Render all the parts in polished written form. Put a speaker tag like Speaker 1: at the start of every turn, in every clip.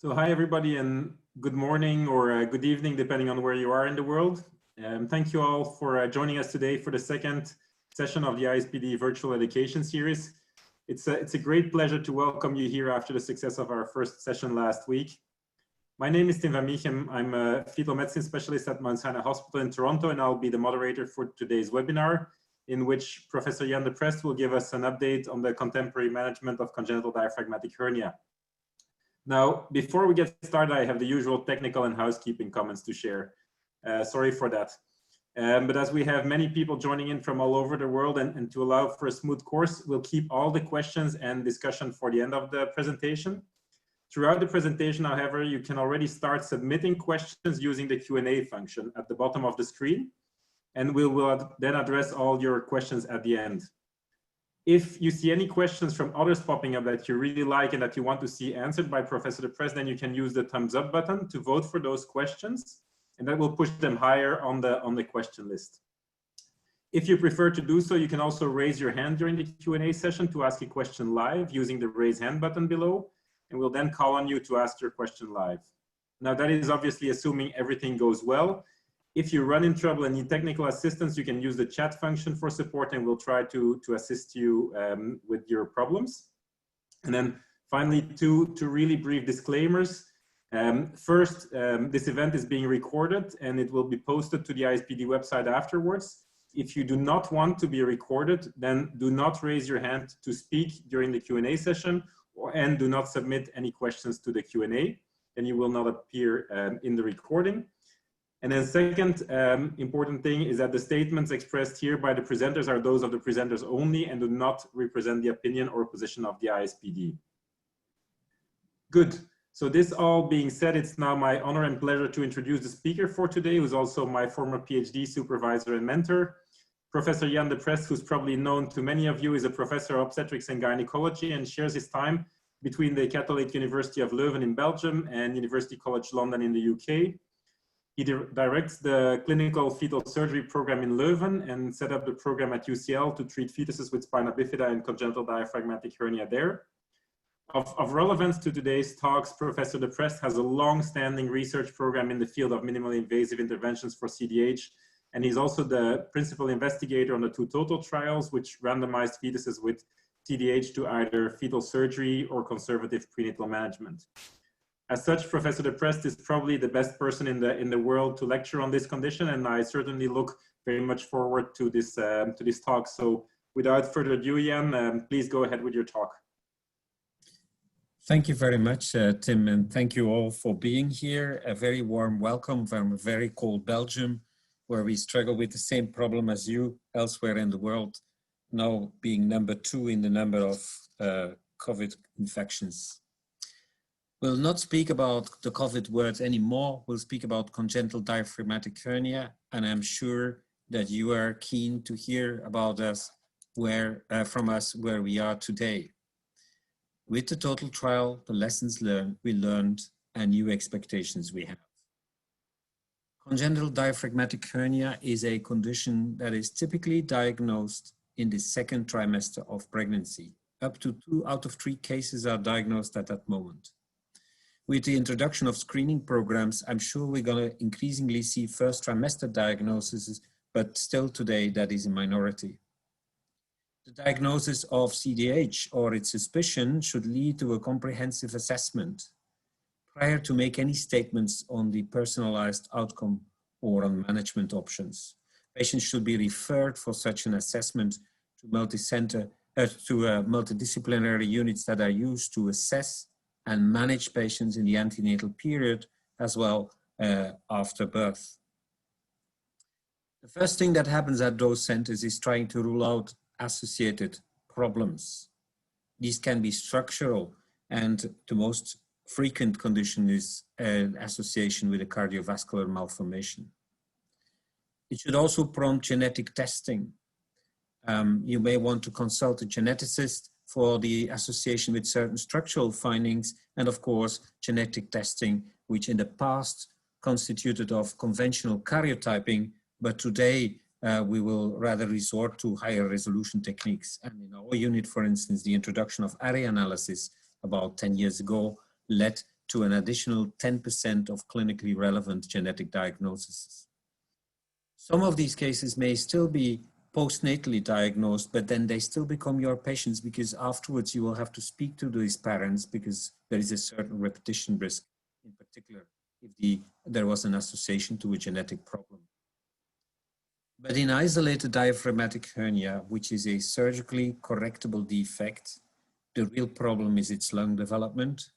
Speaker 1: So hi everybody, and good morning or good evening depending on where you are in the world. Thank you all for joining us today for the second session of the ISPD virtual education series. It's a great pleasure to welcome you here after the success of our first session last week. My name is Tim van Miechem. I'm a fetal medicine specialist at Mount Sinai Hospital in Toronto, and I'll be the moderator for today's webinar, in which Professor Jan Deprest will give us an update on the contemporary management of congenital diaphragmatic hernia. Now, before we get started, I have the usual technical and housekeeping comments to share. Sorry for that. But as we have many people joining in from all over the world, and to allow for a smooth course, we'll keep all the questions and discussion for the end of the presentation. Throughout the presentation, however, you can already start submitting questions using the Q&A function at the bottom of the screen, and we will then address all your questions at the end. If you see any questions from others popping up that you really like and that you want to see answered by Professor Deprest, then you can use the thumbs up button to vote for those questions, and that will push them higher on the question list. If you prefer to do so, you can also raise your hand during the Q&A session to ask a question live using the raise hand button below, and we'll then call on you to ask your question live. Now, that is obviously assuming everything goes well. If you run in trouble and need technical assistance, you can use the chat function for support, and we'll try to assist you with your problems. And then finally, two really brief disclaimers. First, this event is being recorded and it will be posted to the ISPD website afterwards. If you do not want to be recorded, then do not raise your hand to speak during the Q&A session, and do not submit any questions to the Q&A, and you will not appear in the recording. And then second important thing is that the statements expressed here by the presenters are those of the presenters only and do not represent the opinion or position of the ISPD. Good. So this all being said, it's now my honor and pleasure to introduce the speaker for today, who's also my former PhD supervisor and mentor. Professor Jan Deprest, who's probably known to many of you, is a professor of obstetrics and gynecology and shares his time between the Catholic University of Leuven in Belgium and University College London in the UK. He directs the clinical fetal surgery program in Leuven and set up the program at UCL to treat fetuses with spina bifida and congenital diaphragmatic hernia there. Of relevance to today's talks, Professor Deprest has a long-standing research program in the field of minimally invasive interventions for CDH, and he's also the principal investigator on the two total trials, which randomized fetuses with CDH to either fetal surgery or conservative prenatal management. As such, Professor Deprest is probably the best person in the world to lecture on this condition, and I certainly look very much forward to this talk. So, without further ado, Jan, please go ahead with your talk.
Speaker 2: Thank you very much, Tim, and thank you all for being here. A very warm welcome from a very cold Belgium, where we struggle with the same problem as you elsewhere in the world, now being number 2 in the number of COVID infections. We'll not speak about the COVID words anymore. We'll speak about congenital diaphragmatic hernia, and I'm sure that you are keen to hear about us from us where we are today. With the total trial, the lessons we learned, and new expectations we have. Congenital diaphragmatic hernia is a condition that is typically diagnosed in the second trimester of pregnancy. Up to 2 out of 3 cases are diagnosed at that moment. With the introduction of screening programs, I'm sure we're going to increasingly see first trimester diagnoses, but still today that is a minority. The diagnosis of CDH or its suspicion should lead to a comprehensive assessment prior to make any statements on the personalized outcome or on management options. Patients should be referred for such an assessment to multidisciplinary units that are used to assess and manage patients in the antenatal period as well after birth. The first thing that happens at those centers is trying to rule out associated problems. These can be structural, and the most frequent condition is an association with a cardiovascular malformation. It should also prompt genetic testing. You may want to consult a geneticist for the association with certain structural findings, and of course, genetic testing, which in the past constituted of conventional karyotyping, but today we will rather resort to higher resolution techniques. And in our unit, for instance, the introduction of array analysis about 10 years ago led to an additional 10% of clinically relevant genetic diagnoses. Some of these cases may still be postnatally diagnosed, but then they still become your patients because afterwards you will have to speak to these parents because there is a certain repetition risk, in particular if there was an association to a genetic problem. But in isolated diaphragmatic hernia, which is a surgically correctable defect, the real problem is its lung development.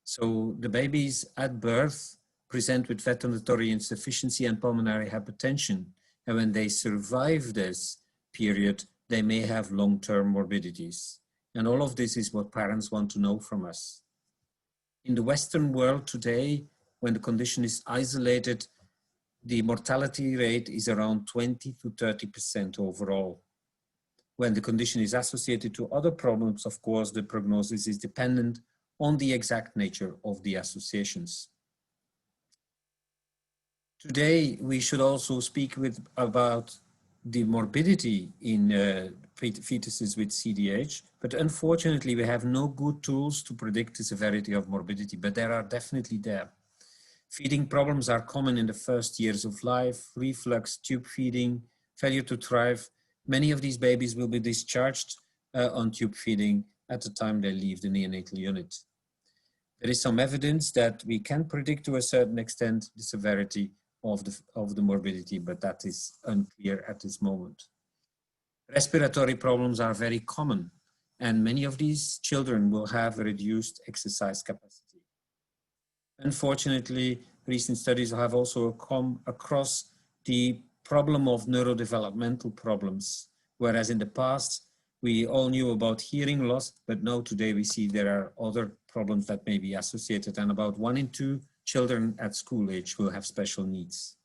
Speaker 2: So the babies at birth present with ventilatory insufficiency and pulmonary hypertension. And when they survive this period, they may have long-term morbidities. And all of this is what parents want to know from us. In the Western world today, when the condition is isolated, the mortality rate is around 20 to 30% overall. When the condition is associated to other problems, of course, the prognosis is dependent on the exact nature of the associations. Today, we should also speak about the morbidity in fetuses with CDH, but unfortunately, we have no good tools to predict the severity of morbidity, but there are definitely there. Feeding problems are common in the first years of life, reflux, tube feeding, failure to thrive. Many of these babies will be discharged on tube feeding at the time they leave the neonatal unit. There is some evidence that we can predict to a certain extent the severity of the morbidity, but that is unclear at this moment. Respiratory problems are very common, and many of these children will have a reduced exercise capacity. Unfortunately, recent studies have also come across the problem of neurodevelopmental problems, whereas in the past, we all knew about hearing loss, but now today we see there are other problems that may be associated, and about 1 in 2 children at school age will have special needs.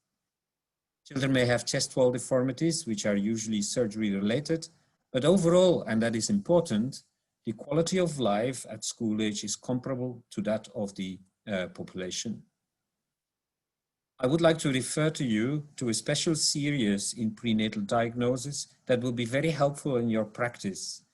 Speaker 2: Children may have chest wall deformities, which are usually surgery related, but overall, and that is important, the quality of life at school age is comparable to that of the population. I would like to refer to you to a special series in prenatal diagnosis that will be very helpful in your practice.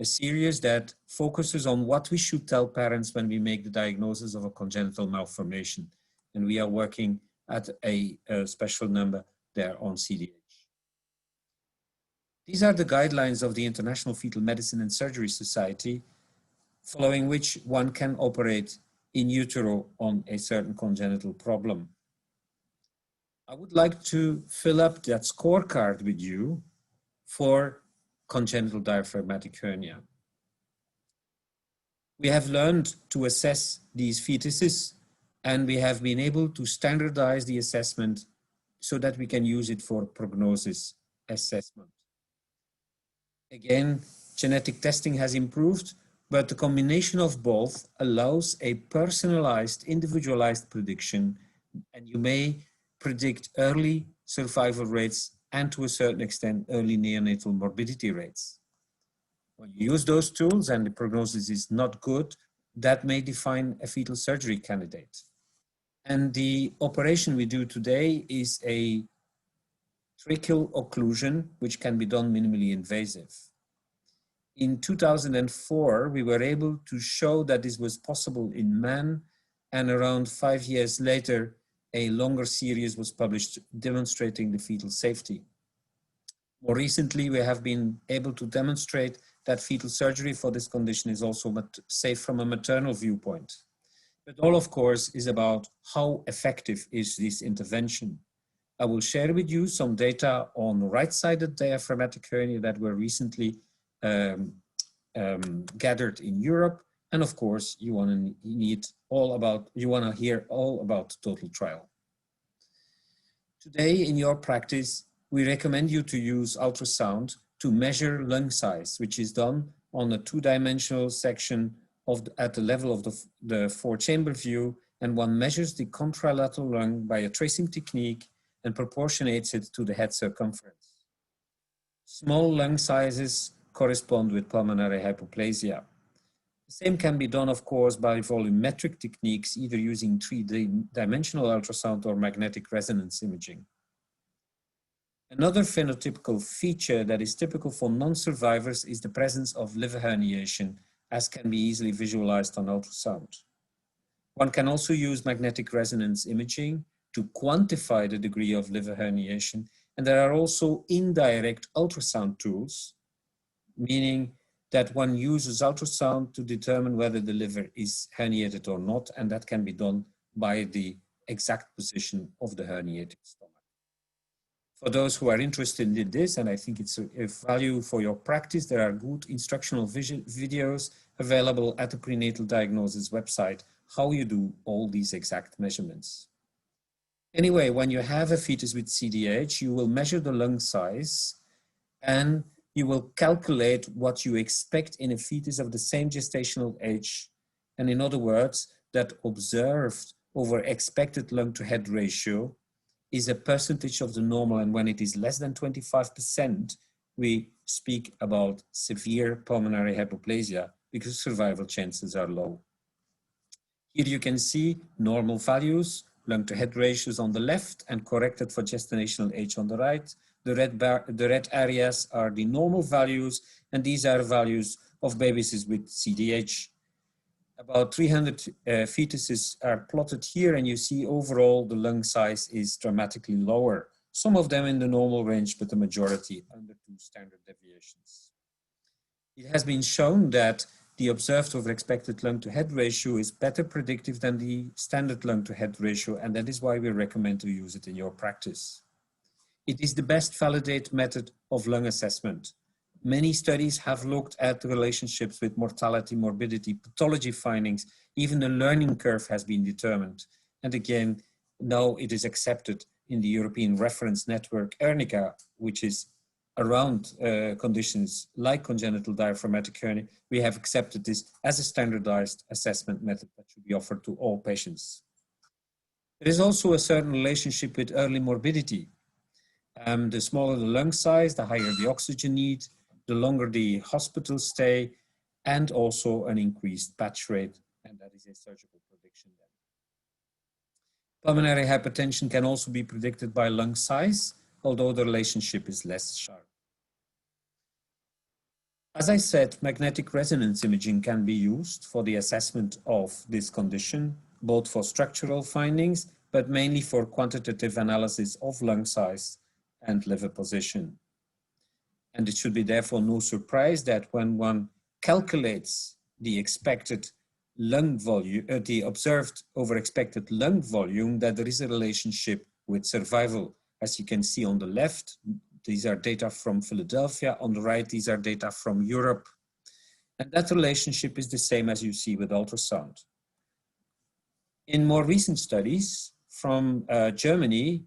Speaker 2: A series that focuses on what we should tell parents when we make the diagnosis of a congenital malformation. And we are working at a special number there on CDH. These are the guidelines of the International Fetal Medicine and Surgery Society, following which one can operate in utero on a certain congenital problem. I would like to fill up that scorecard with you for congenital diaphragmatic hernia. We have learned to assess these fetuses, and we have been able to standardize the assessment so that we can use it for prognosis assessment. Again, genetic testing has improved, but the combination of both allows a personalized, individualized prediction, and you may predict early survival rates and to a certain extent early neonatal morbidity rates. When you use those tools and the prognosis is not good, that may define a fetal surgery candidate. And the operation we do today is a tracheal occlusion, which can be done minimally invasive. In 2004, we were able to show that this was possible in men, and around 5 years later, a longer series was published demonstrating the fetal safety. More recently, we have been able to demonstrate that fetal surgery for this condition is also safe from a maternal viewpoint. But all, of course, is about how effective is this intervention. I will share with you some data on right-sided diaphragmatic hernia that were recently gathered in Europe. And of course, you want to hear all about the total trial. Today, in your practice, we recommend you to use ultrasound to measure lung size, which is done on a 2-dimensional section at the level of the 4-chamber view, and one measures the contralateral lung by a tracing technique and proportionates it to the head circumference. Small lung sizes correspond with pulmonary hypoplasia. The same can be done, of course, by volumetric techniques, either using 3-dimensional ultrasound or magnetic resonance imaging. Another phenotypical feature that is typical for non-survivors is the presence of liver herniation, as can be easily visualized on ultrasound. One can also use magnetic resonance imaging to quantify the degree of liver herniation. And there are also indirect ultrasound tools, meaning that one uses ultrasound to determine whether the liver is herniated or not, and that can be done by the exact position of the herniated stomach. For those who are interested in this, and I think it's a value for your practice, there are good instructional videos available at the prenatal diagnosis website, how you do all these exact measurements. Anyway, when you have a fetus with CDH, you will measure the lung size and you will calculate what you expect in a fetus of the same gestational age. And in other words, that observed over expected lung to head ratio is a percentage of the normal. And when it is less than 25%, we speak about severe pulmonary hypoplasia because survival chances are low. Here you can see normal values, lung to head ratios on the left and corrected for gestational age on the right. The red areas are the normal values, and these are values of babies with CDH. About 300 fetuses are plotted here, and you see overall the lung size is dramatically lower. Some of them in the normal range, but the majority under 2 standard deviations. It has been shown that the observed over expected lung to head ratio is better predictive than the standard lung to head ratio, and that is why we recommend to use it in your practice. It is the best validated method of lung assessment. Many studies have looked at the relationships with mortality, morbidity, pathology findings. Even the learning curve has been determined. And again, now it is accepted in the European Reference Network, Hernia, which is around conditions like congenital diaphragmatic hernia. We have accepted this as a standardized assessment method that should be offered to all patients. There is also a certain relationship with early morbidity. The smaller the lung size, the higher the oxygen need, the longer the hospital stay, and also an increased patch rate, and that is a surgical prediction then. Pulmonary hypertension can also be predicted by lung size, although the relationship is less sharp. As I said, magnetic resonance imaging can be used for the assessment of this condition, both for structural findings, but mainly for quantitative analysis of lung size and liver position. And it should be therefore no surprise that when one calculates the expected lung volume, the observed over expected lung volume, that there is a relationship with survival. As you can see on the left, these are data from Philadelphia. On the right, these are data from Europe. And that relationship is the same as you see with ultrasound. In more recent studies from Germany,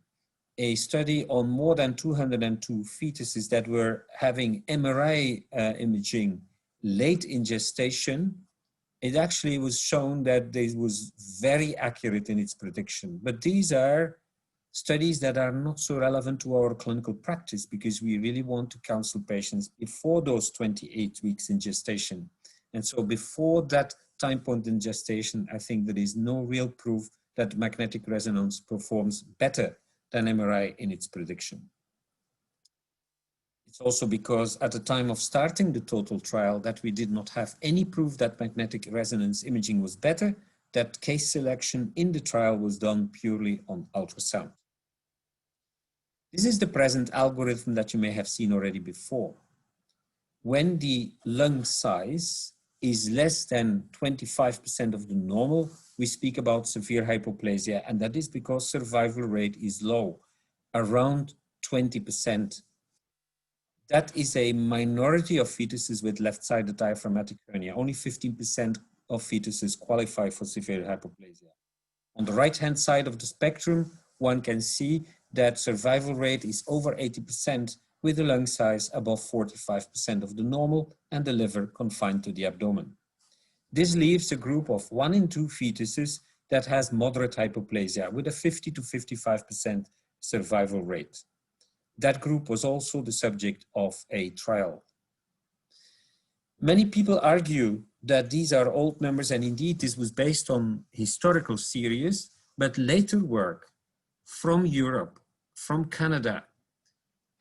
Speaker 2: a study on more than 202 fetuses that were having MRI imaging late in gestation, it actually was shown that this was very accurate in its prediction. But these are studies that are not so relevant to our clinical practice because we really want to counsel patients before those 28 weeks in gestation. And so before that time point in gestation, I think there is no real proof that magnetic resonance performs better than MRI in its prediction. It's also because at the time of starting the total trial that we did not have any proof that magnetic resonance imaging was better, that case selection in the trial was done purely on ultrasound. This is the present algorithm that you may have seen already before. When the lung size is less than 25% of the normal, we speak about severe hypoplasia, and that is because survival rate is low, around 20%. That is a minority of fetuses with left-sided diaphragmatic hernia. Only 15% of fetuses qualify for severe hypoplasia. On the right-hand side of the spectrum, one can see that survival rate is over 80% with the lung size above 45% of the normal and the liver confined to the abdomen. This leaves a group of 1 in 2 fetuses that has moderate hypoplasia with a 50 to 55% survival rate. That group was also the subject of a trial. Many people argue that these are old numbers, and indeed this was based on historical series, but later work from Europe, from Canada,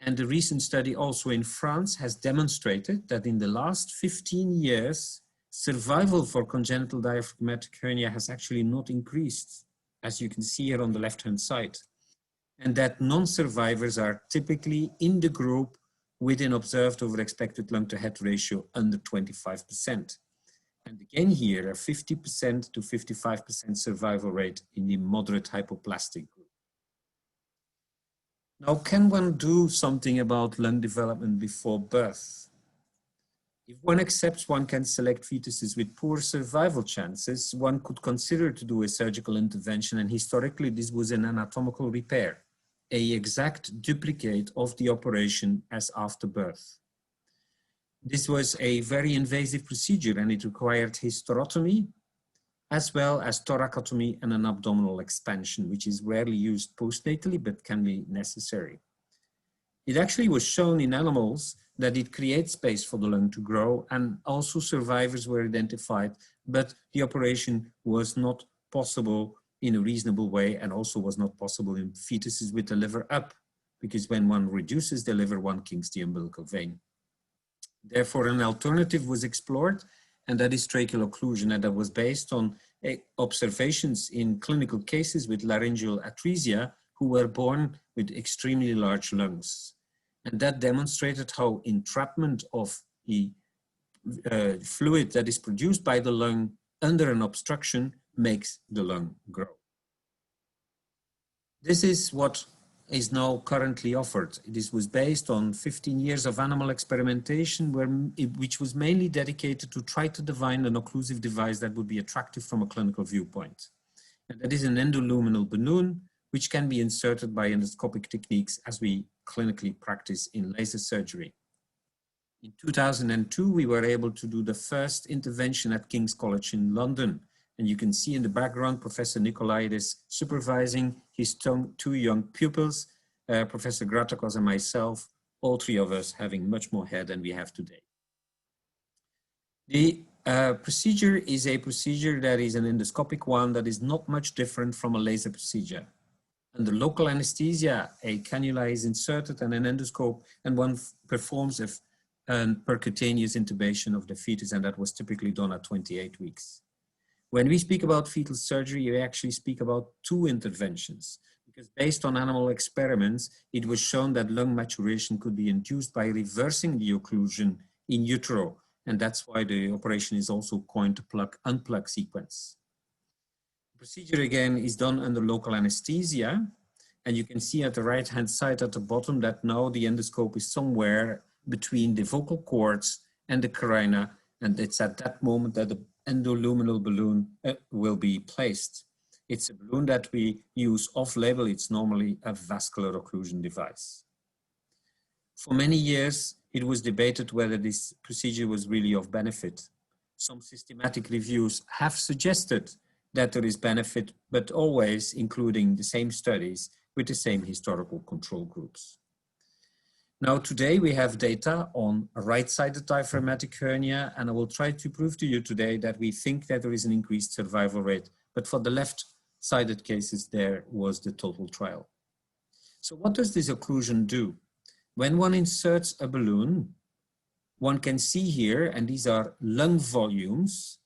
Speaker 2: and the recent study also in France has demonstrated that in the last 15 years, survival for congenital diaphragmatic hernia has actually not increased, as you can see here on the left-hand side. And that non-survivors are typically in the group with an observed over expected lung to head ratio under 25%. And again here, a 50% to 55% survival rate in the moderate hypoplastic group. Now, can one do something about lung development before birth? If one accepts one can select fetuses with poor survival chances, one could consider to do a surgical intervention, and historically this was an anatomical repair, an exact duplicate of the operation as after birth. This was a very invasive procedure and it required hysterotomy as well as thoracotomy and an abdominal expansion, which is rarely used postnatally but can be necessary. It actually was shown in animals that it creates space for the lung to grow, and also survivors were identified, but the operation was not possible in a reasonable way and also was not possible in fetuses with the liver up, because when one reduces the liver, one kinks the umbilical vein. Therefore, an alternative was explored, and that is tracheal occlusion, and that was based on observations in clinical cases with laryngeal atresia who were born with extremely large lungs. And that demonstrated how entrapment of the fluid that is produced by the lung under an obstruction makes the lung grow. This is what is now currently offered. This was based on 15 years of animal experimentation which was mainly dedicated to try to define an occlusive device that would be attractive from a clinical viewpoint. And that is an endoluminal balloon which can be inserted by endoscopic techniques as we clinically practice in laser surgery. In 2002, we were able to do the first intervention at King's College in London. And you can see in the background, Professor Nicolaides supervising his two young pupils, Professor Gratakos and myself, all three of us having much more hair than we have today. The procedure is a procedure that is an endoscopic one that is not much different from a laser procedure. Under local anesthesia, a cannula is inserted and an endoscope, and one performs a percutaneous intubation of the fetus, and that was typically done at 28 weeks. When we speak about fetal surgery, we actually speak about two interventions, because based on animal experiments, it was shown that lung maturation could be induced by reversing the occlusion in utero, and that's why the operation is also coined the plug-unplug sequence. The procedure again is done under local anesthesia, and you can see at the right-hand side at the bottom that now the endoscope is somewhere between the vocal cords and the carina, and it's at that moment that the endoluminal balloon will be placed. It's a balloon that we use off-label. It's normally a vascular occlusion device. For many years, it was debated whether this procedure was really of benefit. Some systematic reviews have suggested that there is benefit, but always including the same studies with the same historical control groups. Now today we have data on a right-sided diaphragmatic hernia, and I will try to prove to you today that we think that there is an increased survival rate, but for the left-sided cases there was the total trial. So what does this occlusion do? When one inserts a balloon, one can see here, and these are lung volumes,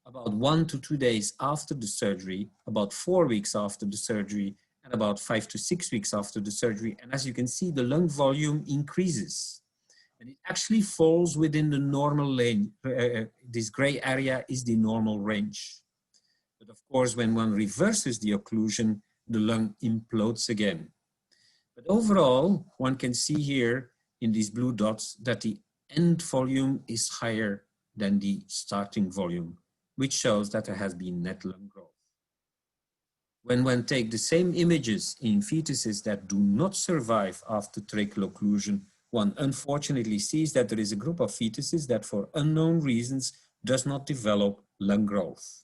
Speaker 2: about 1 to 2 days after the surgery, about 4 weeks after the surgery, and about 5 to 6 weeks after the surgery. And as you can see, the lung volume increases. And it actually falls within the normal range. This gray area is the normal range. But of course, when one reverses the occlusion, the lung implodes again. But overall, one can see here in these blue dots that the end volume is higher than the starting volume, which shows that there has been net lung growth. When one takes the same images in fetuses that do not survive after tracheal occlusion, one unfortunately sees that there is a group of fetuses that for unknown reasons does not develop lung growth.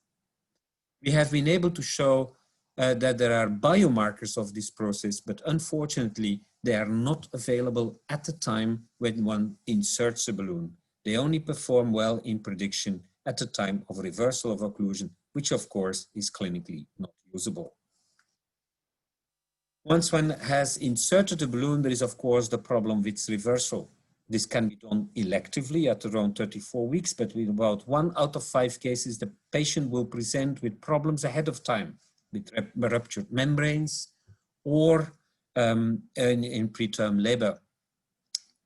Speaker 2: We have been able to show that there are biomarkers of this process, but unfortunately they are not available at the time when one inserts a balloon. They only perform well in prediction at the time of reversal of occlusion, which of course is clinically not usable. Once one has inserted a balloon, there is of course the problem with its reversal. This can be done electively at around 34 weeks, but with about 1 out of 5 cases, the patient will present with problems ahead of time, with ruptured membranes or in preterm labor.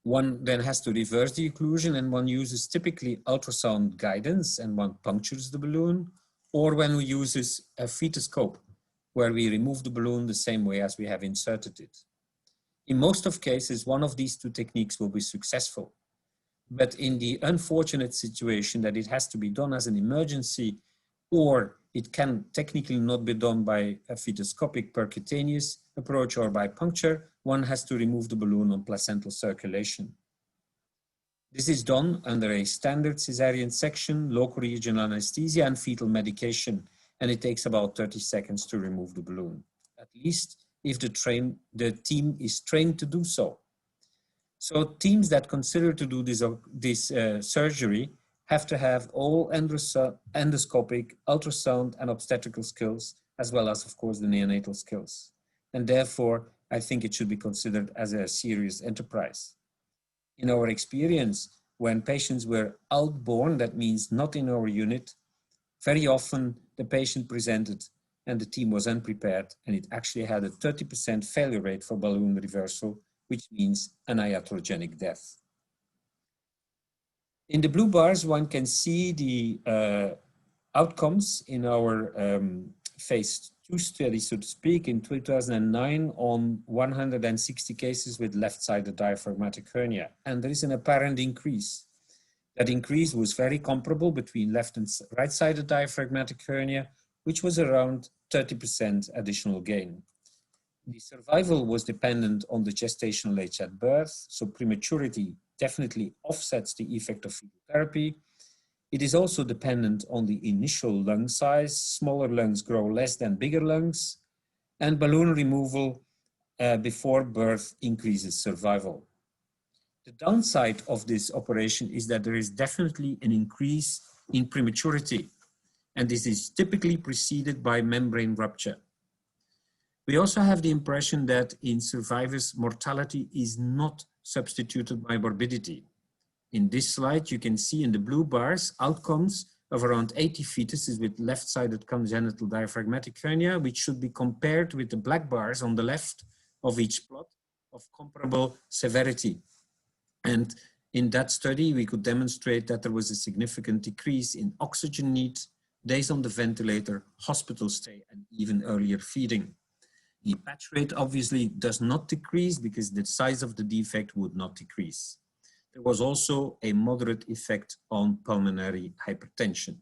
Speaker 2: One then has to reverse the occlusion, and one uses typically ultrasound guidance, and one punctures the balloon, or when we uses a fetoscope, where we remove the balloon the same way as we have inserted it. In most of cases, one of these two techniques will be successful. But in the unfortunate situation that it has to be done as an emergency, or it can technically not be done by a fetoscopic percutaneous approach or by puncture, one has to remove the balloon on placental circulation. This is done under a standard cesarean section, local regional anesthesia, and fetal medication, and it takes about 30 seconds to remove the balloon, at least if the team is trained to do so. So teams that consider to do this surgery have to have all endoscopic, ultrasound, and obstetrical skills, as well as, of course, the neonatal skills. And therefore, I think it should be considered as a serious enterprise. In our experience, when patients were outborn, that means not in our unit, very often the patient presented and the team was unprepared, and it actually had a 30% failure rate for balloon reversal, which means an iatrogenic death. In the blue bars, one can see the outcomes in our phase 2 study, so to speak, in 2009 on 160 cases with left-sided diaphragmatic hernia. And there is an apparent increase. That increase was very comparable between left and right-sided diaphragmatic hernia, which was around 30% additional gain. The survival was dependent on the gestational age at birth, so prematurity definitely offsets the effect of fetal therapy. It is also dependent on the initial lung size. Smaller lungs grow less than bigger lungs, and balloon removal before birth increases survival. The downside of this operation is that there is definitely an increase in prematurity, and this is typically preceded by membrane rupture. We also have the impression that in survivors, mortality is not substituted by morbidity. In this slide, you can see in the blue bars outcomes of around 80 fetuses with left-sided congenital diaphragmatic hernia, which should be compared with the black bars on the left of each plot of comparable severity. And in that study, we could demonstrate that there was a significant decrease in oxygen need, days on the ventilator, hospital stay, and even earlier feeding. The patch rate obviously does not decrease because the size of the defect would not decrease. There was also a moderate effect on pulmonary hypertension.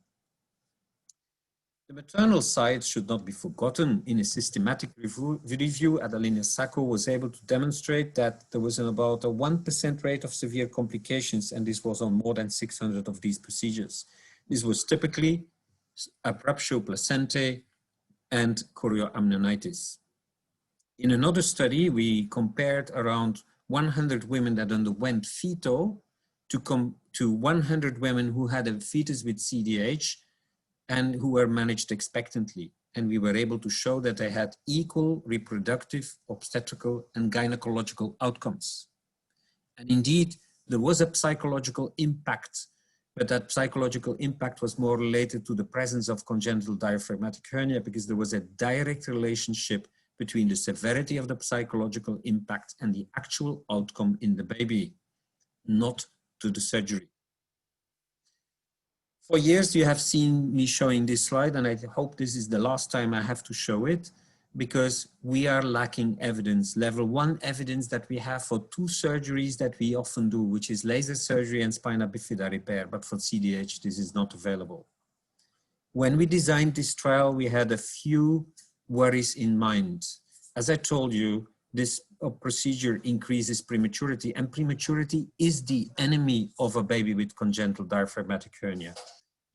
Speaker 2: The maternal side should not be forgotten. In a systematic review, Adelina Sacco was able to demonstrate that there was about a 1% rate of severe complications, and this was on more than 600 of these procedures. This was typically abruptio placentae and chorioamnionitis. In another study, we compared around 100 women that underwent FETO to 100 women who had a fetus with CDH and who were managed expectantly. And we were able to show that they had equal reproductive, obstetrical, and gynecological outcomes. And indeed, there was a psychological impact, but that psychological impact was more related to the presence of congenital diaphragmatic hernia because there was a direct relationship between the severity of the psychological impact and the actual outcome in the baby, not to the surgery. For years, you have seen me showing this slide, and I hope this is the last time I have to show it, because we are lacking evidence, level 1 evidence that we have for 2 surgeries that we often do, which is laser surgery and spina bifida repair, but for CDH, this is not available. When we designed this trial, we had a few worries in mind. As I told you, this procedure increases prematurity, and prematurity is the enemy of a baby with congenital diaphragmatic hernia.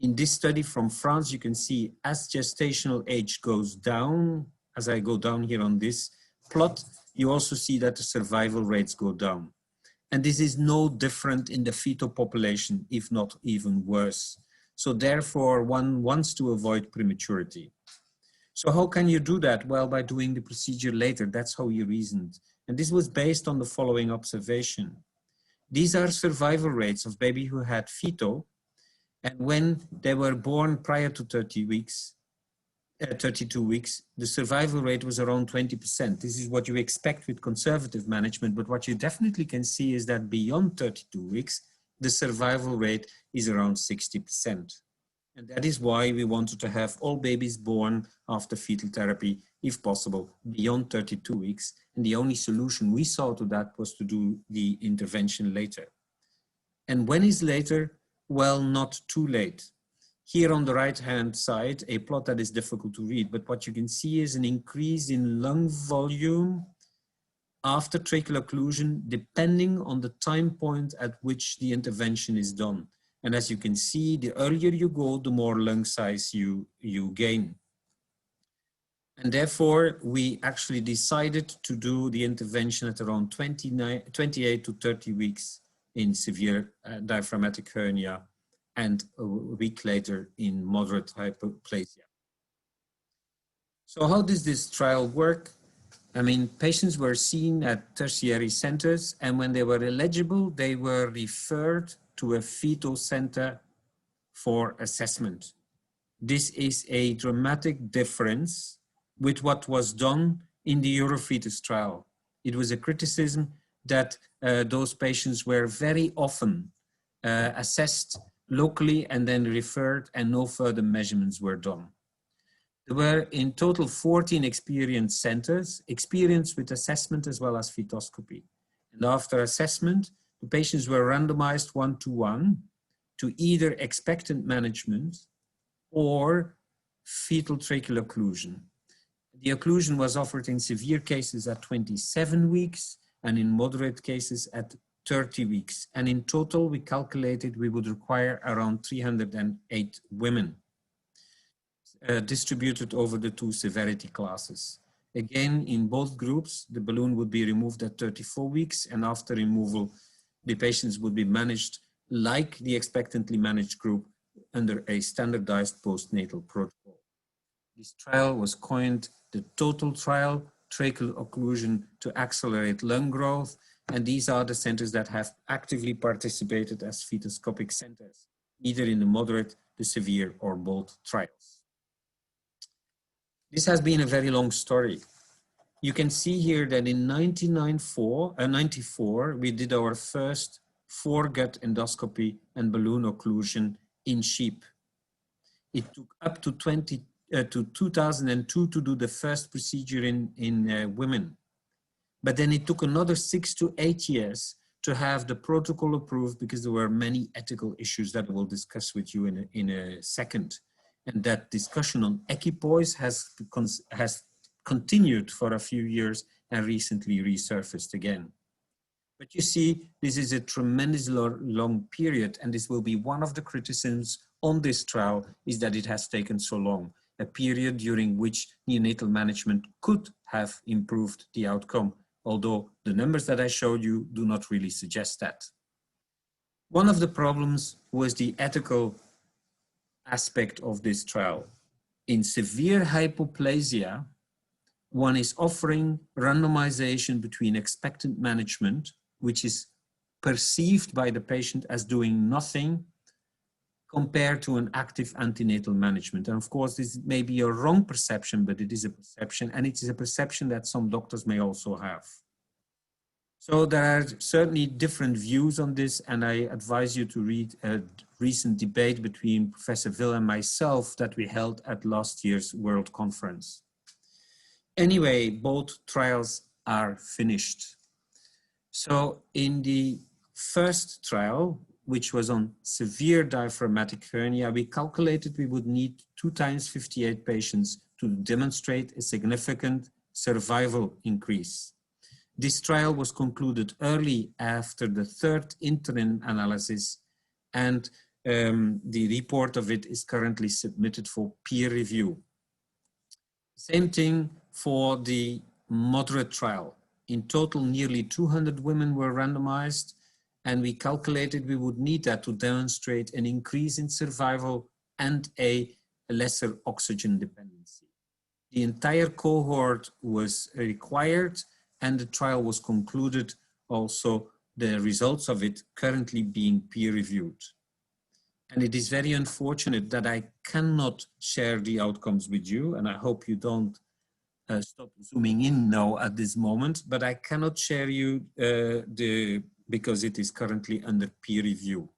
Speaker 2: In this study from France, you can see as gestational age goes down, as I go down here on this plot, you also see that the survival rates go down. And this is no different in the fetal population, if not even worse. So therefore, one wants to avoid prematurity. So how can you do that? Well, by doing the procedure later. That's how you reasoned. And this was based on the following observation. These are survival rates of baby who had FETO, and when they were born prior to 32 weeks, the survival rate was around 20%. This is what you expect with conservative management, but what you definitely can see is that beyond 32 weeks, the survival rate is around 60%. And that is why we wanted to have all babies born after fetal therapy, if possible, beyond 32 weeks. And the only solution we saw to that was to do the intervention later. And when is later? Well, not too late. Here on the right-hand side, a plot that is difficult to read, but what you can see is an increase in lung volume after tracheal occlusion, depending on the time point at which the intervention is done. And as you can see, the earlier you go, the more lung size you gain. And therefore, we actually decided to do the intervention at around 28 to 30 weeks in severe diaphragmatic hernia and a week later in moderate hypoplasia. So how does this trial work? I mean, patients were seen at tertiary centers, and when they were eligible, they were referred to a FETO center for assessment. This is a dramatic difference with what was done in the Eurofetus trial. It was a criticism that those patients were very often assessed locally and then referred, and no further measurements were done. There were in total 14 experienced centers, experienced with assessment as well as fetoscopy. And after assessment, the patients were randomized 1-to-1 to either expectant management or fetal tracheal occlusion. The occlusion was offered in severe cases at 27 weeks and in moderate cases at 30 weeks. And in total, we calculated we would require around 308 women distributed over the two severity classes. Again, in both groups, the balloon would be removed at 34 weeks, and after removal, the patients would be managed like the expectantly managed group under a standardized postnatal protocol. This trial was coined the total trial, tracheal occlusion to accelerate lung growth, and these are the centers that have actively participated as fetoscopic centers, either in the moderate, the severe, or both trials. This has been a very long story. You can see here that in 1994, we did our first foregut endoscopy and balloon occlusion in sheep. It took up to 2002 to do the first procedure in women. But then it took another 6 to 8 years to have the protocol approved because there were many ethical issues that we'll discuss with you in a second. And that discussion on equipoise has continued for a few years and recently resurfaced again. But you see, this is a tremendously long period, and this will be one of the criticisms on this trial, is that it has taken so long, a period during which neonatal management could have improved the outcome, although the numbers that I showed you do not really suggest that. One of the problems was the ethical aspect of this trial. In severe hypoplasia, one is offering randomization between expectant management, which is perceived by the patient as doing nothing, compared to an active antenatal management. And of course, this may be a wrong perception, but it is a perception, and it is a perception that some doctors may also have. So there are certainly different views on this, and I advise you to read a recent debate between Professor Will and myself that we held at last year's World Conference. Anyway, both trials are finished. So in the first trial, which was on severe diaphragmatic hernia, we calculated we would need 2 times 58 patients to demonstrate a significant survival increase. This trial was concluded early after the 3rd interim analysis, and the report of it is currently submitted for peer review. Same thing for the moderate trial. In total, nearly 200 women were randomized, and we calculated we would need that to demonstrate an increase in survival and a lesser oxygen dependency. The entire cohort was required, and the trial was concluded also the results of it currently being peer-reviewed. And it is very unfortunate that I cannot share the outcomes with you, and I hope you don't stop zooming in now at this moment, but I cannot share you because it is currently under peer review.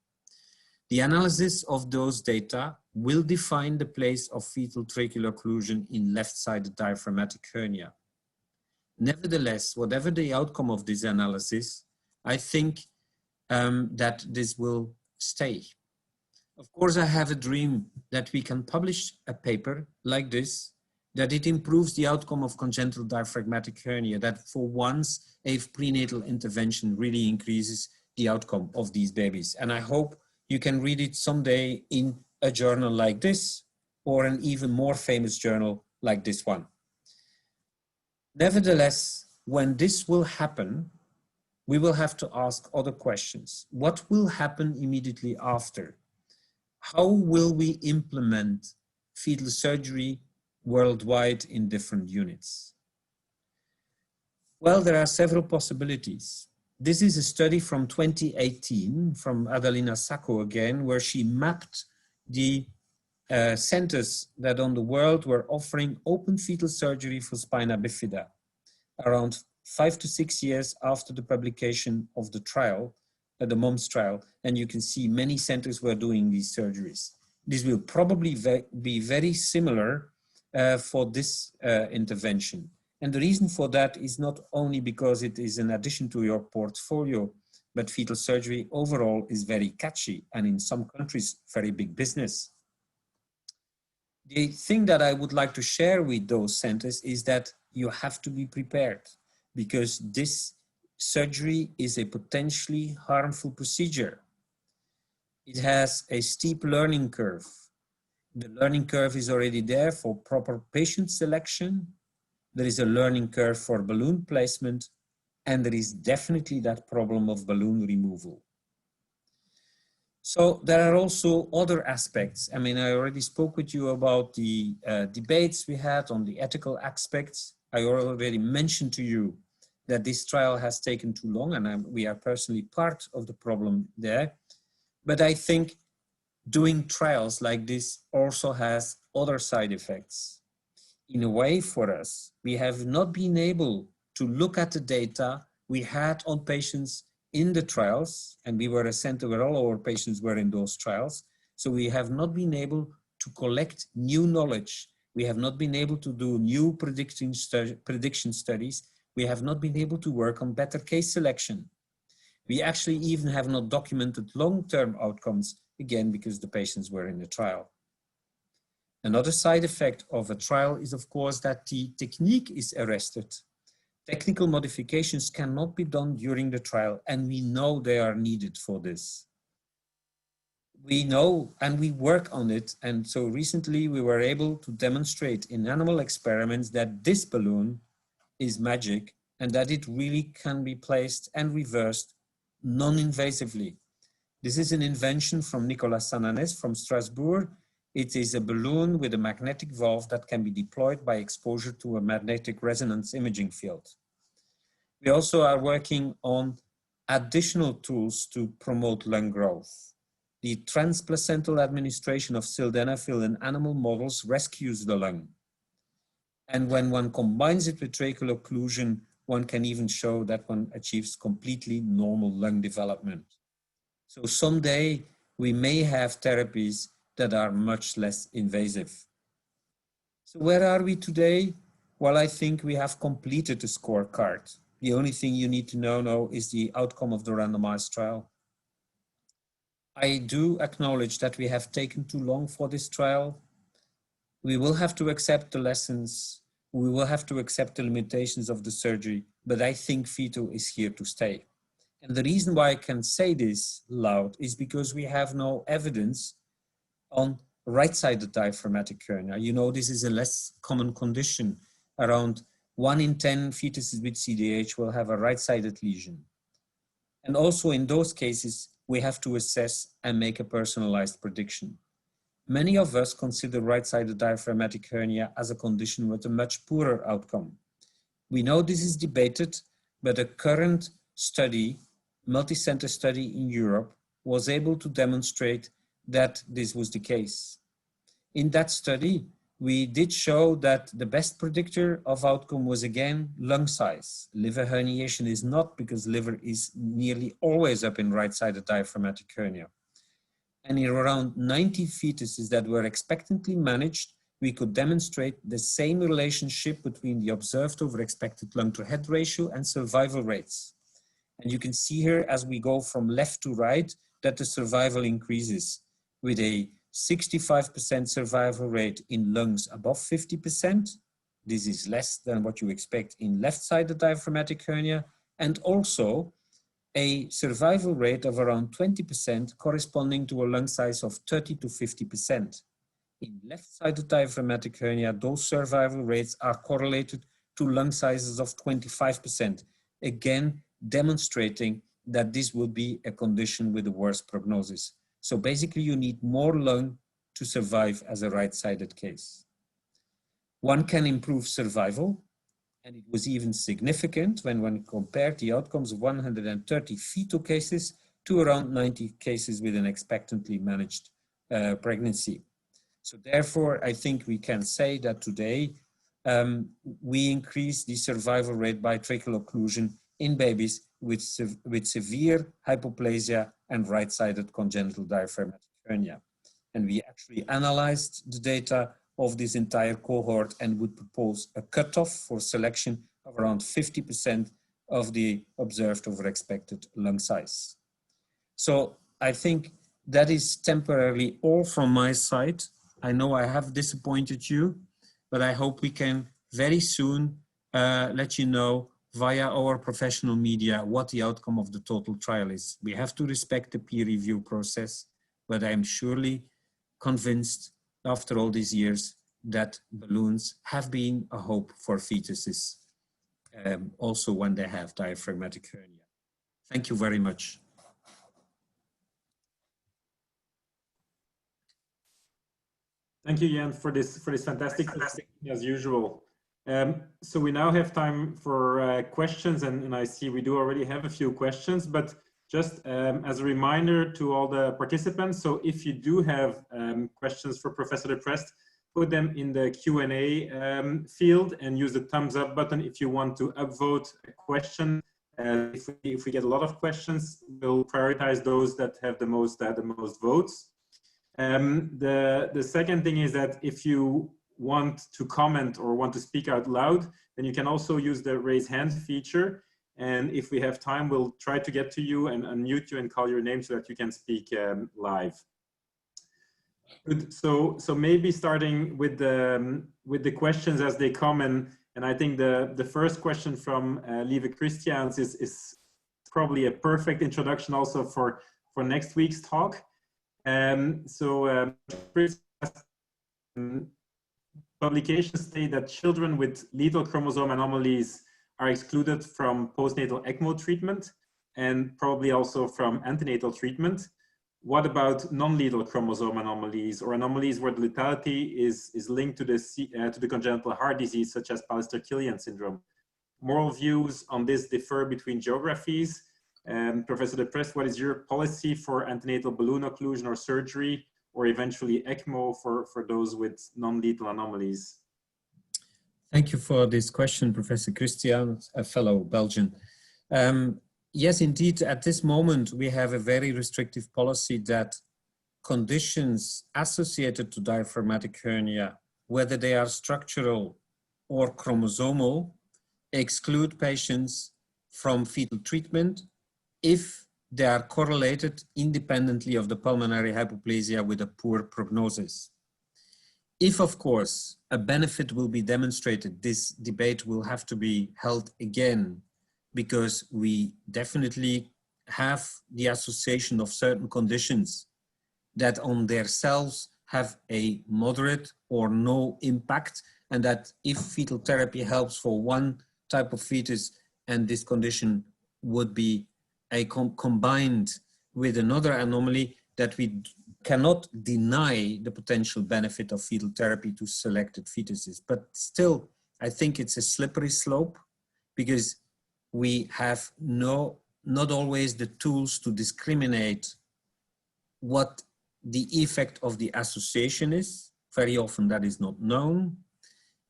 Speaker 2: The analysis of those data will define the place of fetal tracheal occlusion in left-sided diaphragmatic hernia. Nevertheless, whatever the outcome of this analysis, I think that this will stay. Of course, I have a dream that we can publish a paper like this, that it improves the outcome of congenital diaphragmatic hernia, that for once a prenatal intervention really increases the outcome of these babies. And I hope you can read it someday in a journal like this, or an even more famous journal like this one. Nevertheless, when this will happen, we will have to ask other questions. What will happen immediately after? How will we implement fetal surgery worldwide in different units? Well, there are several possibilities. This is a study from 2018 from Adalina Sacco again, where she mapped the centers that on the world were offering open fetal surgery for spina bifida around 5 to 6 years after the publication of the trial, the MOMS trial, and you can see many centers were doing these surgeries. This will probably be very similar for this intervention. And the reason for that is not only because it is an addition to your portfolio, but fetal surgery overall is very catchy and in some countries very big business. The thing that I would like to share with those centers is that you have to be prepared, because this surgery is a potentially harmful procedure. It has a steep learning curve. The learning curve is already there for proper patient selection. There is a learning curve for balloon placement, and there is definitely that problem of balloon removal. So there are also other aspects. I mean, I already spoke with you about the debates we had on the ethical aspects. I already mentioned to you that this trial has taken too long, and we are personally part of the problem there. But I think doing trials like this also has other side effects. In a way, for us, we have not been able to look at the data we had on patients in the trials, and we were a center where all our patients were in those trials. So we have not been able to collect new knowledge. We have not been able to do new prediction studies. We have not been able to work on better case selection. We actually even have not documented long-term outcomes, again, because the patients were in the trial. Another side effect of a trial is, of course, that the technique is arrested. Technical modifications cannot be done during the trial, and we know they are needed for this. We know and we work on it, and so recently we were able to demonstrate in animal experiments that this balloon is magic and that it really can be placed and reversed non-invasively. This is an invention from Nicolas Sananes from Strasbourg. It is a balloon with a magnetic valve that can be deployed by exposure to a magnetic resonance imaging field. We also are working on additional tools to promote lung growth. The transplacental administration of sildenafil in animal models rescues the lung. And when one combines it with tracheal occlusion, one can even show that one achieves completely normal lung development. So someday we may have therapies that are much less invasive. So where are we today? Well, I think we have completed the scorecard. The only thing you need to know now is the outcome of the randomized trial. I do acknowledge that we have taken too long for this trial. We will have to accept the lessons. We will have to accept the limitations of the surgery, but I think FETO is here to stay. And the reason why I can say this loud is because we have no evidence on right-sided diaphragmatic hernia. You know, this is a less common condition. Around 1 in 10 fetuses with CDH will have a right-sided lesion. And also in those cases, we have to assess and make a personalized prediction. Many of us consider right-sided diaphragmatic hernia as a condition with a much poorer outcome. We know this is debated, but a current study multi-center study in Europe was able to demonstrate that this was the case. In that study, we did show that the best predictor of outcome was again lung size. Liver herniation is not, because liver is nearly always up in right-sided diaphragmatic hernia. And in around 90 fetuses that were expectantly managed, we could demonstrate the same relationship between the observed over expected lung to head ratio and survival rates. And you can see here as we go from left to right that the survival increases with a 65% survival rate in lungs above 50%. This is less than what you expect in left-sided diaphragmatic hernia, and also a survival rate of around 20% corresponding to a lung size of 30 to 50%. In left-sided diaphragmatic hernia, those survival rates are correlated to lung sizes of 25%, again demonstrating that this would be a condition with a worse prognosis. So basically you need more lung to survive as a right-sided case. One can improve survival, and it was even significant when one compared the outcomes of 130 fetal cases to around 90 cases with an expectantly managed pregnancy. So therefore, I think we can say that today we increase the survival rate by tracheal occlusion in babies with severe hypoplasia and right-sided congenital diaphragmatic hernia. And we actually analyzed the data of this entire cohort and would propose a cutoff for selection of around 50% of the observed over expected lung size. So I think that is temporarily all from my side. I know I have disappointed you, but I hope we can very soon let you know via our professional media what the outcome of the total trial is. We have to respect the peer review process, but I'm surely convinced after all these years that balloons have been a hope for fetuses, also when they have diaphragmatic hernia. Thank you very much.
Speaker 1: Thank you, Jan, for this fantastic presentation as usual. So we now have time for questions, and I see we do already have a few questions, but just as a reminder to all the participants, so if you do have questions for Professor Deprest, put them in the Q&A field and use the thumbs up button if you want to upvote a question. If we get a lot of questions, we'll prioritize those that have the most votes. The second thing is that if you want to comment or want to speak out loud, then you can also use the raise hand feature. And if we have time, we'll try to get to you and unmute you and call your name so that you can speak live. Good. So maybe starting with the questions as they come, and I think the first question from Lieve Christians is probably a perfect introduction also for next week's talk. Publications state that children with lethal chromosome anomalies are excluded from postnatal ECMO treatment and probably also from antenatal treatment. What about non-lethal chromosome anomalies or anomalies where the lethality is linked to the congenital heart disease, such as Pallister-Killian syndrome? Moral views on this differ between geographies. Professor Deprest, what is your policy for antenatal balloon occlusion or surgery, or eventually ECMO for those with non-lethal anomalies?
Speaker 2: Thank you for this question, Professor Christian, a fellow Belgian. Yes, indeed, at this moment, we have a very restrictive policy that conditions associated to diaphragmatic hernia, whether they are structural or chromosomal, exclude patients from fetal treatment if they are correlated independently of the pulmonary hypoplasia with a poor prognosis. If, of course, a benefit will be demonstrated, this debate will have to be held again, because we definitely have the association of certain conditions that on themselves have a moderate or no impact, and that if fetal therapy helps for one type of fetus and this condition would be combined with another anomaly, that we cannot deny the potential benefit of fetal therapy to selected fetuses. But still, I think it's a slippery slope, because we have no not always the tools to discriminate what the effect of the association is. Very often that is not known.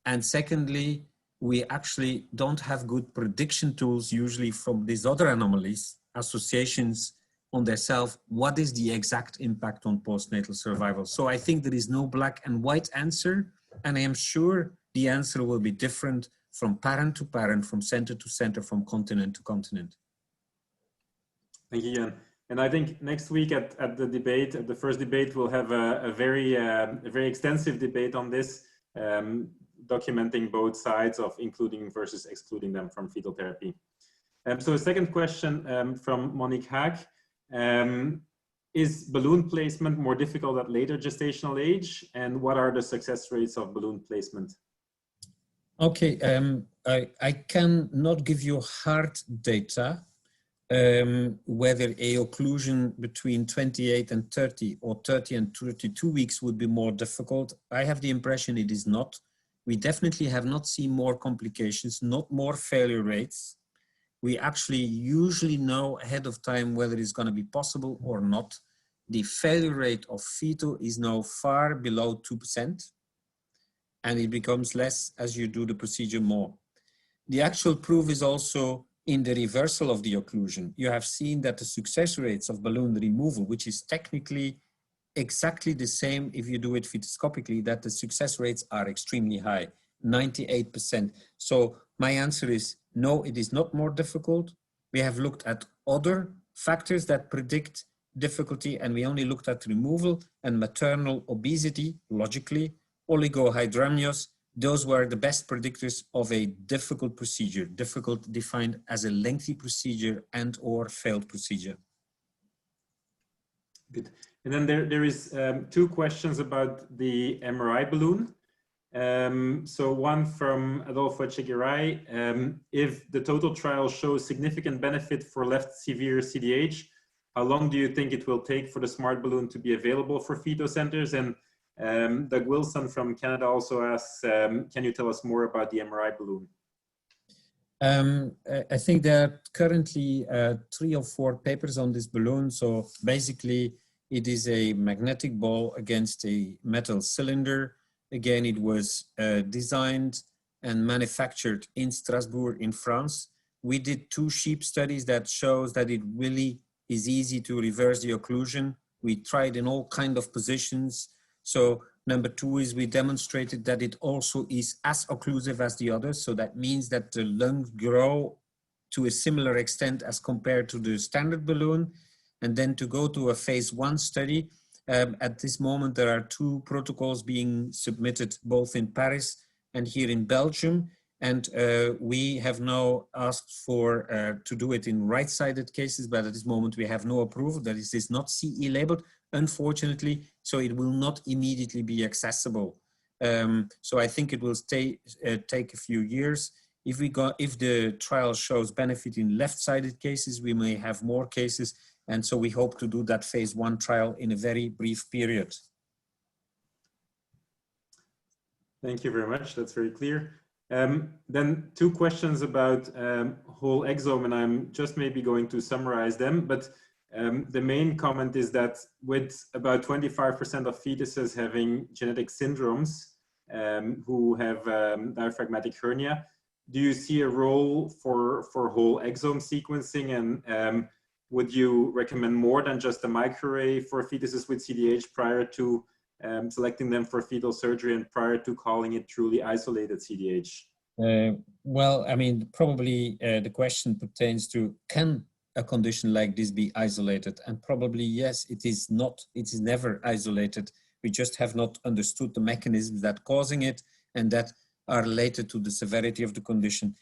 Speaker 2: And secondly, we actually don't have good prediction tools usually from these other anomalies, associations on themselves. What is the exact impact on postnatal survival? So I think there is no black and white answer, and I am sure the answer will be different from parent to parent, from center to center, from continent to continent.
Speaker 1: Thank you, Jan. And I think next week at the debate, at the first debate, we'll have a very extensive debate on this, documenting both sides of including versus excluding them from fetal therapy. So a second question from Monique Haag. Is balloon placement more difficult at later gestational age? And what are the success rates of balloon placement?
Speaker 2: Okay, I cannot give you hard data whether a occlusion between 28 and 30 or 30 and 32 weeks would be more difficult. I have the impression it is not. We definitely have not seen more complications, not more failure rates. We actually usually know ahead of time whether it's going to be possible or not. The failure rate of fetal is now far below 2%, and it becomes less as you do the procedure more. The actual proof is also in the reversal of the occlusion. You have seen that the success rates of balloon removal, which is technically exactly the same if you do it fetoscopically, that the success rates are extremely high, 98%. So my answer is no, it is not more difficult. We have looked at other factors that predict difficulty, and we only looked at removal and maternal obesity, logically, oligohydramnios. Those were the best predictors of a difficult procedure, difficult defined as a lengthy procedure and or failed procedure.
Speaker 1: Good. And then there is two questions about the MRI balloon. So one from Adolfo Echegaray, if the total trial shows significant benefit for left severe CDH, how long do you think it will take for the smart balloon to be available for FETO centers? And Doug Wilson from Canada also asks, can you tell us more about the MRI balloon?
Speaker 2: I think there are currently 3 or 4 papers on this balloon. So basically, it is a magnetic ball against a metal cylinder. Again, it was designed and manufactured in Strasbourg in France. We did 2 sheep studies that shows that it really is easy to reverse the occlusion. We tried in all kind of positions. So number 2 is we demonstrated that it also is as occlusive as the others. So that means that the lungs grow to a similar extent as compared to the standard balloon. And then to go to a phase 1 study, at this moment there are 2 protocols being submitted both in Paris and here in Belgium. And we have now asked for to do it in right-sided cases, but at this moment we have no approval. That is not CE labeled, unfortunately, so it will not immediately be accessible. So I think it will take a few years. If the trial shows benefit in left-sided cases, we may have more cases, and so we hope to do that phase 1 trial in a very brief period.
Speaker 1: Thank you very much. That's very clear. Then 2 questions about whole exome, and I'm just maybe going to summarize them. But the main comment is that with about 25% of fetuses having genetic syndromes who have diaphragmatic hernia, do you see a role for whole exome sequencing? And would you recommend more than just a microarray for fetuses with CDH prior to selecting them for fetal surgery and prior to calling it truly isolated CDH?
Speaker 2: Well, I mean, probably the question pertains to, can a condition like this be isolated? And probably yes, it is not, it is never isolated. We just have not understood the mechanisms that are causing it and that are related to the severity of the condition.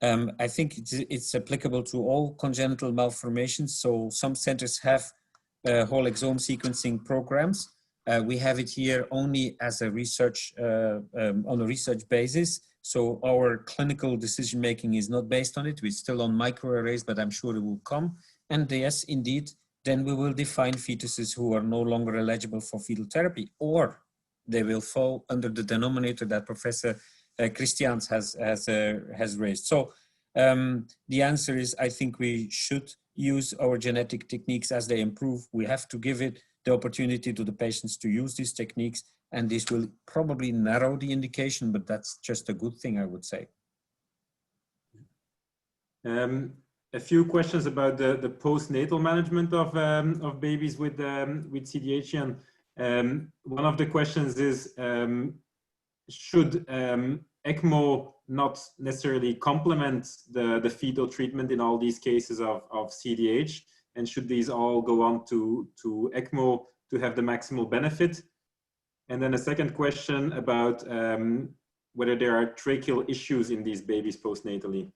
Speaker 2: I think it's applicable to all congenital malformations. So some centers have whole exome sequencing programs. We have it here only as a research, on a research basis. So our clinical decision-making is not based on it. We're still on microarrays, but I'm sure it will come. And yes, indeed, then we will define fetuses who are no longer eligible for fetal therapy, or they will fall under the denominator that Professor Christians has raised. So the answer is, I think we should use our genetic techniques as they improve. We have to give it the opportunity to the patients to use these techniques, and this will probably narrow the indication, but that's just a good thing, I would say.
Speaker 1: A few questions about the postnatal management of babies with CDH. One of the questions is, should ECMO not necessarily complement the fetal treatment in all these cases of CDH? And should these all go on to ECMO to have the maximal benefit? And then a second question about whether there are tracheal issues in these babies postnatally.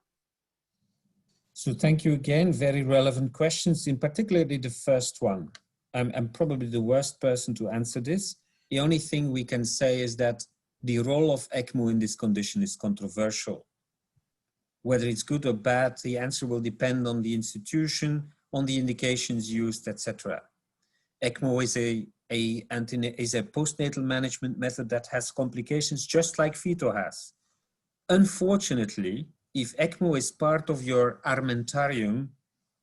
Speaker 2: So thank you again, very relevant questions, in particularly the first one. I'm probably the worst person to answer this. The only thing we can say is that the role of ECMO in this condition is controversial. Whether it's good or bad, the answer will depend on the institution, on the indications used, etc. ECMO is a postnatal management method that has complications just like FETO has. Unfortunately, if ECMO is part of your armamentarium,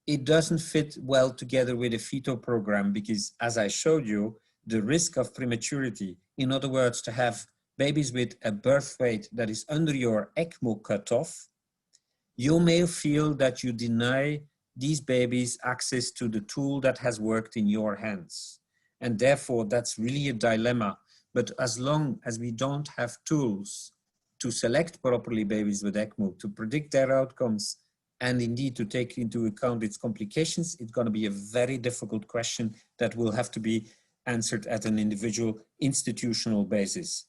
Speaker 2: it doesn't fit well together with a FETO program because, as I showed you, the risk of prematurity, in other words, to have babies with a birth weight that is under your ECMO cutoff, you may feel that you deny these babies access to the tool that has worked in your hands. And therefore, that's really a dilemma. But as long as we don't have tools to select properly babies with ECMO, to predict their outcomes, and indeed to take into account its complications, it's going to be a very difficult question that will have to be answered at an individual institutional basis.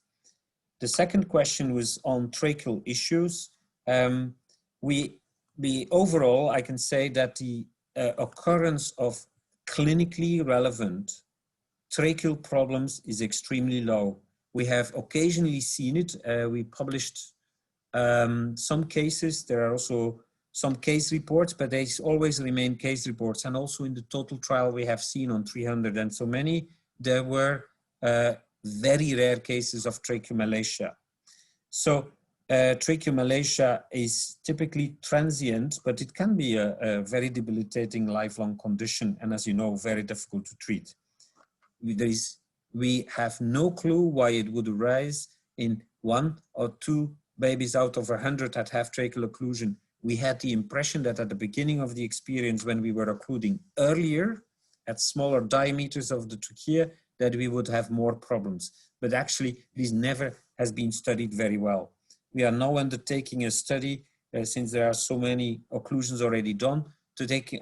Speaker 2: The second question was on tracheal issues. Overall, I can say that the occurrence of clinically relevant tracheal problems is extremely low. We have occasionally seen it. We published some cases. There are also some case reports, but they always remain case reports. And also in the total trial we have seen on 300 and so many, there were very rare cases of tracheomalacia. So tracheomalacia is typically transient, but it can be a very debilitating lifelong condition. And as you know, very difficult to treat. We have no clue why it would arise in 1 or 2 babies out of 100 that have tracheal occlusion. We had the impression that at the beginning of the experience, when we were occluding earlier at smaller diameters of the trachea, that we would have more problems. But actually, this never has been studied very well. We are now undertaking a study, since there are so many occlusions already done,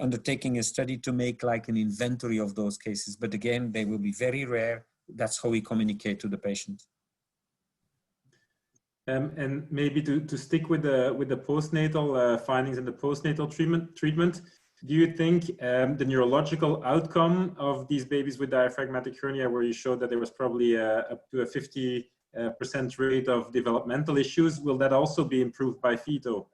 Speaker 2: undertaking a study to make like an inventory of those cases. But again, they will be very rare. That's how we communicate to the patient.
Speaker 1: And maybe to stick with the postnatal findings and the postnatal treatment, do you think the neurological outcome of these babies with diaphragmatic hernia, where you showed that there was probably up to a 50% rate of developmental issues, will that also be improved by FETO?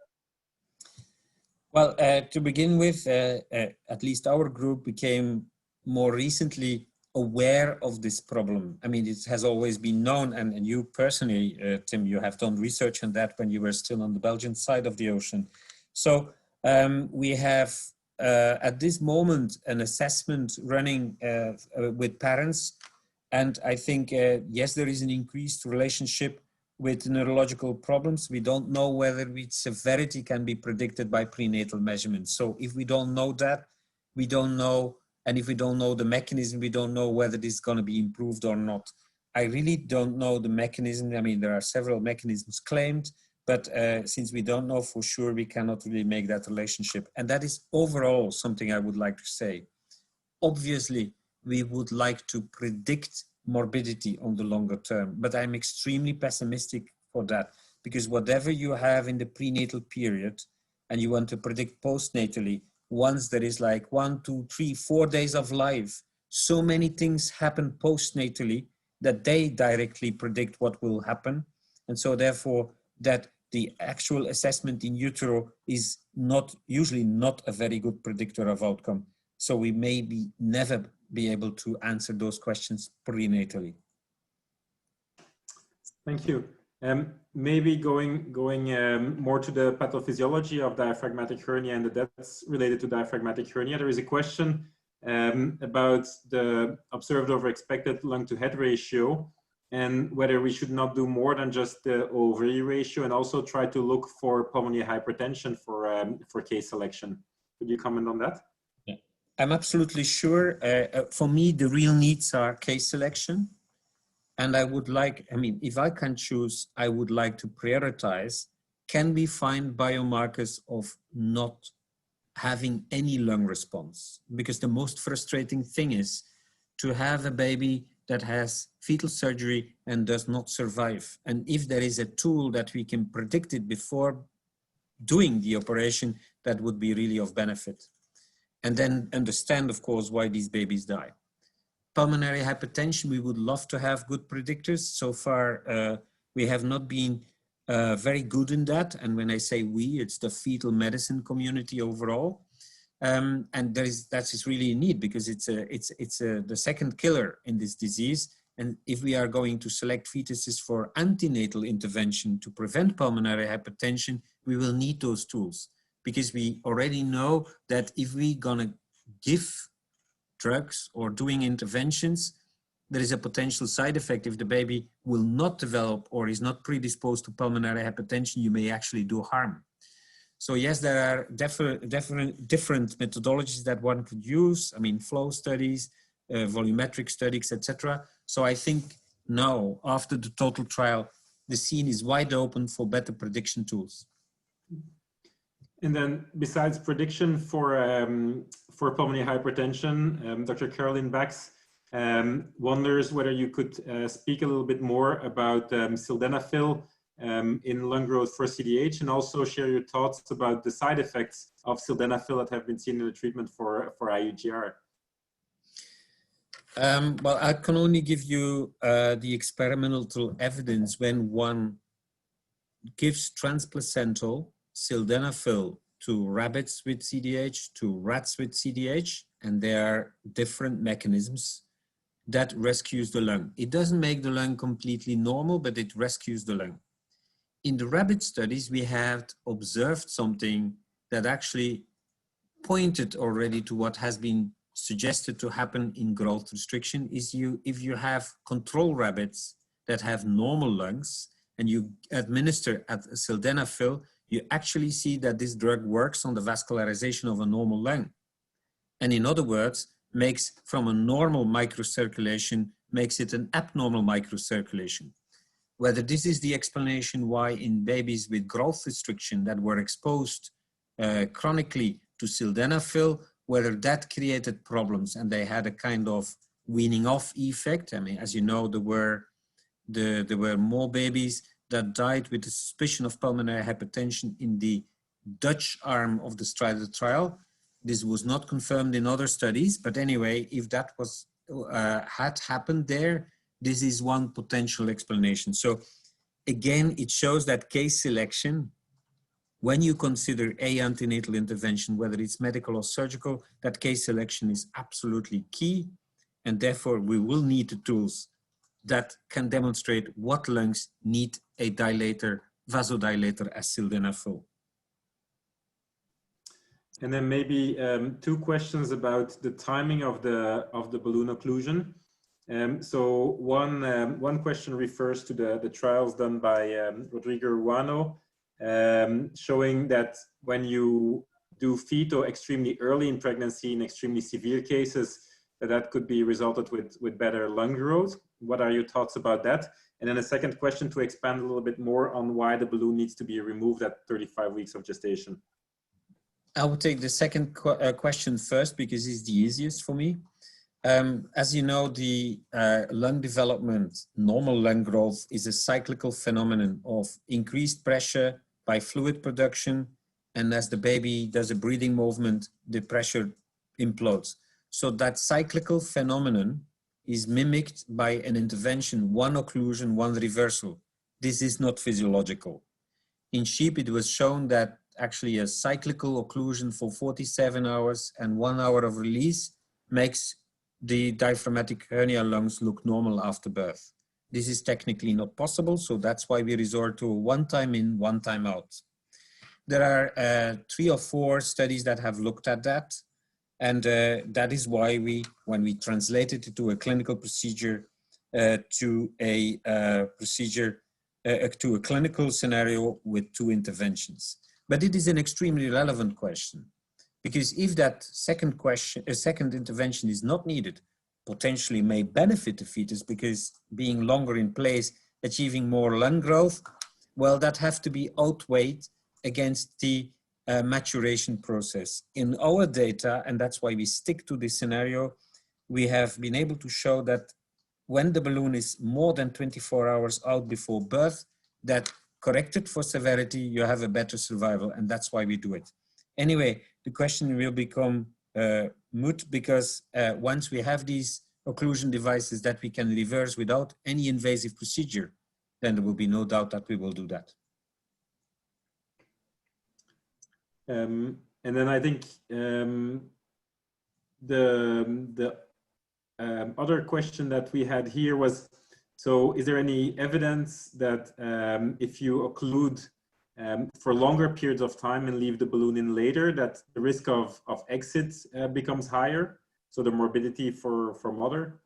Speaker 2: Well, to begin with, at least our group became more recently aware of this problem. I mean, it has always been known, and you personally, Tim, you have done research on that when you were still on the Belgian side of the ocean. So we have, at this moment, an assessment running with parents. And I think, yes, there is an increased relationship with neurological problems. We don't know whether its severity can be predicted by prenatal measurements. So if we don't know that, we don't know. And if we don't know the mechanism, we don't know whether this is going to be improved or not. I really don't know the mechanism. I mean, there are several mechanisms claimed, but since we don't know for sure, we cannot really make that relationship. And that is overall something I would like to say. Obviously, we would like to predict morbidity on the longer term, but I'm extremely pessimistic for that, because whatever you have in the prenatal period and you want to predict postnatally, once there is like 1, 2, 3, 4 days of life, so many things happen postnatally that they directly predict what will happen. And so therefore that the actual assessment in utero is usually not a very good predictor of outcome. So we may never be able to answer those questions prenatally.
Speaker 1: Thank you. Maybe going more to the pathophysiology of diaphragmatic hernia and the deaths related to diaphragmatic hernia, there is a question about the observed over expected lung to head ratio and whether we should not do more than just the O/V ratio and also try to look for pulmonary hypertension for case selection. Could you comment on that?
Speaker 2: Yeah. I'm absolutely sure. For me, the real needs are case selection. And I would like, I mean, if I can choose, I would like to prioritize, can we find biomarkers of not having any lung response? Because the most frustrating thing is to have a baby that has fetal surgery and does not survive. And if there is a tool that we can predict it before doing the operation, that would be really of benefit. And then understand, of course, why these babies die. Pulmonary hypertension, we would love to have good predictors. So far, we have not been very good in that. And when I say we, it's the fetal medicine community overall. And that is really a need because it's the second killer in this disease. And if we are going to select fetuses for antenatal intervention to prevent pulmonary hypertension, we will need those tools because we already know that if we're gonna give drugs or doing interventions, there is a potential side effect. If the baby will not develop or is not predisposed to pulmonary hypertension, you may actually do harm. So yes, there are different methodologies that one could use. I mean, flow studies, volumetric studies, etc. So I think now, after the total trial, the scene is wide open for better prediction tools.
Speaker 1: And then, besides prediction for pulmonary hypertension, Dr. Caroline Bax wonders whether you could speak a little bit more about sildenafil in lung growth for CDH, and also share your thoughts about the side effects of sildenafil that have been seen in the treatment for IUGR.
Speaker 2: Well, I can only give you the experimental evidence when one gives transplacental sildenafil to rabbits with CDH, to rats with CDH, and there are different mechanisms that rescues the lung. It doesn't make the lung completely normal, but it rescues the lung. In the rabbit studies, we have observed something that actually pointed already to what has been suggested to happen in growth restriction is if you have control rabbits that have normal lungs and you administer sildenafil, you actually see that this drug works on the vascularization of a normal lung. And in other words, makes from a normal microcirculation, makes it an abnormal microcirculation. Whether this is the explanation why in babies with growth restriction that were exposed chronically to sildenafil, whether that created problems and they had a kind of weaning off effect. I mean, as you know, there were more babies that died with a suspicion of pulmonary hypertension in the Dutch arm of the STRIDER trial. This was not confirmed in other studies, but anyway, if that was had happened there, this is one potential explanation. So again, it shows that case selection, when you consider a antenatal intervention, whether it's medical or surgical, that case selection is absolutely key. And therefore we will need the tools that can demonstrate what lungs need a dilator, vasodilator as sildenafil.
Speaker 1: And then maybe two questions about the timing of the balloon occlusion. So one question refers to the trials done by Rodrigo Ruano, showing that when you do FETO extremely early in pregnancy in extremely severe cases, that could be resulted with better lung growth. What are your thoughts about that? And then a second question to expand a little bit more on why the balloon needs to be removed at 35 weeks of gestation.
Speaker 2: I will take the second question first because it's the easiest for me. As you know, the lung development, normal lung growth is a cyclical phenomenon of increased pressure by fluid production. And as the baby does a breathing movement, the pressure implodes. So that cyclical phenomenon is mimicked by an intervention, one occlusion, one reversal. This is not physiological. In sheep, it was shown that actually a cyclical occlusion for 47 hours and 1 hour of release makes the diaphragmatic hernia lungs look normal after birth. This is technically not possible, so that's why we resort to one time in, one time out. There are 3 or 4 studies that have looked at that, and that is why when we translated it to a clinical procedure, to a clinical scenario with 2 interventions. But it is an extremely relevant question, because if that second intervention is not needed, potentially may benefit the fetus because being longer in place, achieving more lung growth, well, that have to be outweighed against the maturation process. In our data, and that's why we stick to this scenario, we have been able to show that when the balloon is more than 24 hours out before birth, that corrected for severity, you have a better survival, and that's why we do it. Anyway, the question will become moot because once we have these occlusion devices that we can reverse without any invasive procedure, then there will be no doubt that we will do that.
Speaker 1: And then I think the other question that we had here was, so is there any evidence that if you occlude for longer periods of time and leave the balloon in later, that the risk of exit becomes higher? So the morbidity for mother?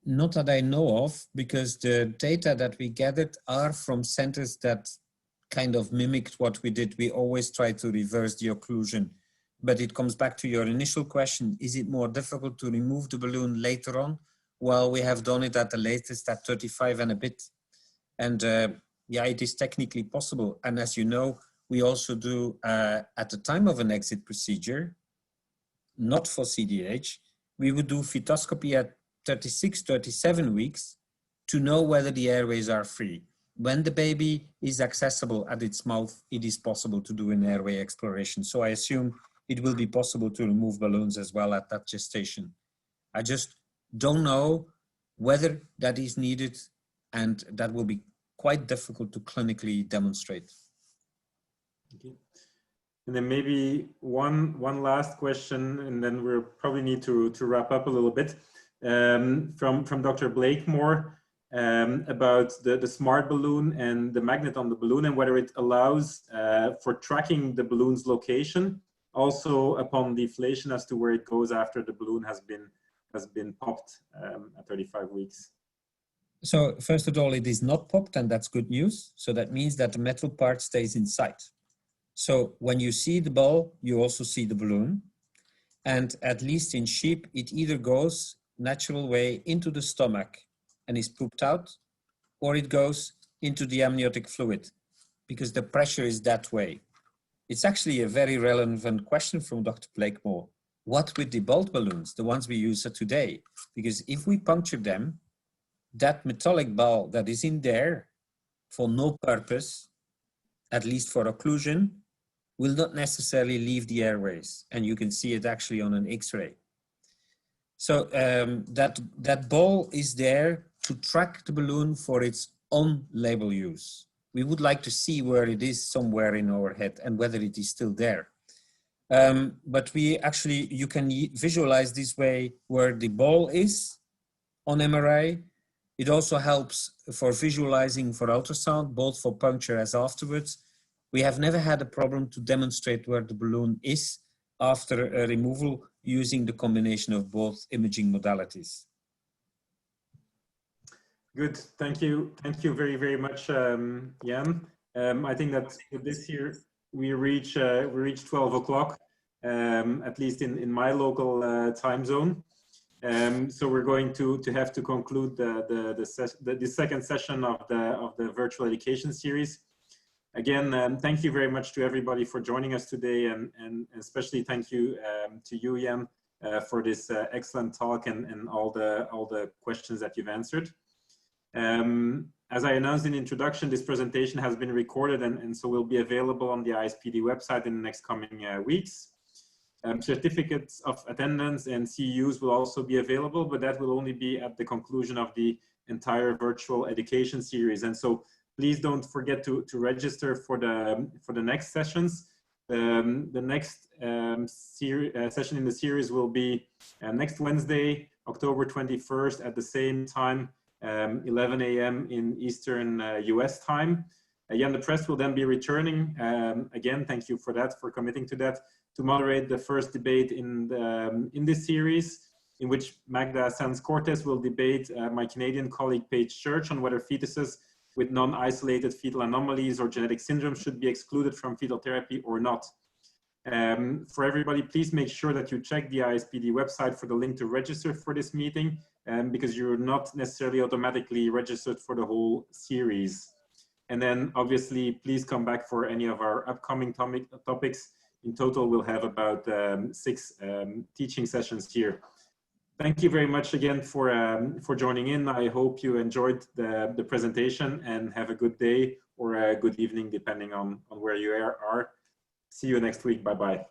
Speaker 2: Not that I know of, because the data that we gathered are from centers that kind of mimicked what we did. We always try to reverse the occlusion. But it comes back to your initial question, is it more difficult to remove the balloon later on? Well, we have done it at the latest at 35 and a bit. And yeah, it is technically possible. And as you know, we also do at the time of an exit procedure, not for CDH, we would do fetoscopy at 36, 37 weeks to know whether the airways are free. When the baby is accessible at its mouth, it is possible to do an airway exploration. So I assume it will be possible to remove balloons as well at that gestation. I just don't know whether that is needed, and that will be quite difficult to clinically demonstrate.
Speaker 1: Okay. And then maybe one last question, and then we'll probably need to wrap up a little bit, from Dr. Blakemore about the smart balloon and the magnet on the balloon, and whether it allows for tracking the balloon's location, also upon deflation, as to where it goes after the balloon has been popped at 35 weeks.
Speaker 2: So first of all, it is not popped, and that's good news. So that means that the metal part stays inside. So when you see the ball, you also see the balloon. And at least in sheep, it either goes natural way into the stomach and is pooped out, or it goes into the amniotic fluid because the pressure is that way. It's actually a very relevant question from Dr. Blakemore. What with the bulk balloons, the ones we use today? Because if we puncture them, that metallic ball that is in there for no purpose, at least for occlusion, will not necessarily leave the airways. And you can see it actually on an X-ray. So that ball is there to track the balloon for its on-label use. We would like to see where it is somewhere in our head and whether it is still there. But you can visualize this way where the ball is on MRI. It also helps for visualizing for ultrasound, both for puncture as afterwards. We have never had a problem to demonstrate where the balloon is after a removal using the combination of both imaging modalities.
Speaker 1: Good, thank you. Thank you very, very much, Jan. I think that with this year, we reach 12 o'clock, at least in my local time zone. So we're going to have to conclude the second session of the virtual education series. Again, thank you very much to everybody for joining us today, and especially thank you to you, Jan, for this excellent talk and all the questions that you've answered. As I announced in the introduction, this presentation has been recorded and so will be available on the ISPD website in the next coming weeks. Certificates of attendance and CEUs will also be available, but that will only be at the conclusion of the entire virtual education series. And so please don't forget to register for the next sessions. The next session in the series will be next Wednesday, October 21st at the same time, 11 a.m. in Eastern US time. Jan Deprest will then be returning. Again, thank you for that, for committing to that, to moderate the first debate in this series, in which Magda Sanz-Cortez will debate my Canadian colleague Paige Church on whether fetuses with non-isolated fetal anomalies or genetic syndromes should be excluded from fetal therapy or not. For everybody, please make sure that you check the ISPD website for the link to register for this meeting, because you're not necessarily automatically registered for the whole series. And then obviously, please come back for any of our upcoming topics. In total, we'll have about 6 teaching sessions here. Thank you very much again for joining in. I hope you enjoyed the presentation, and have a good day or a good evening, depending on where you are. See you next week. Bye-bye.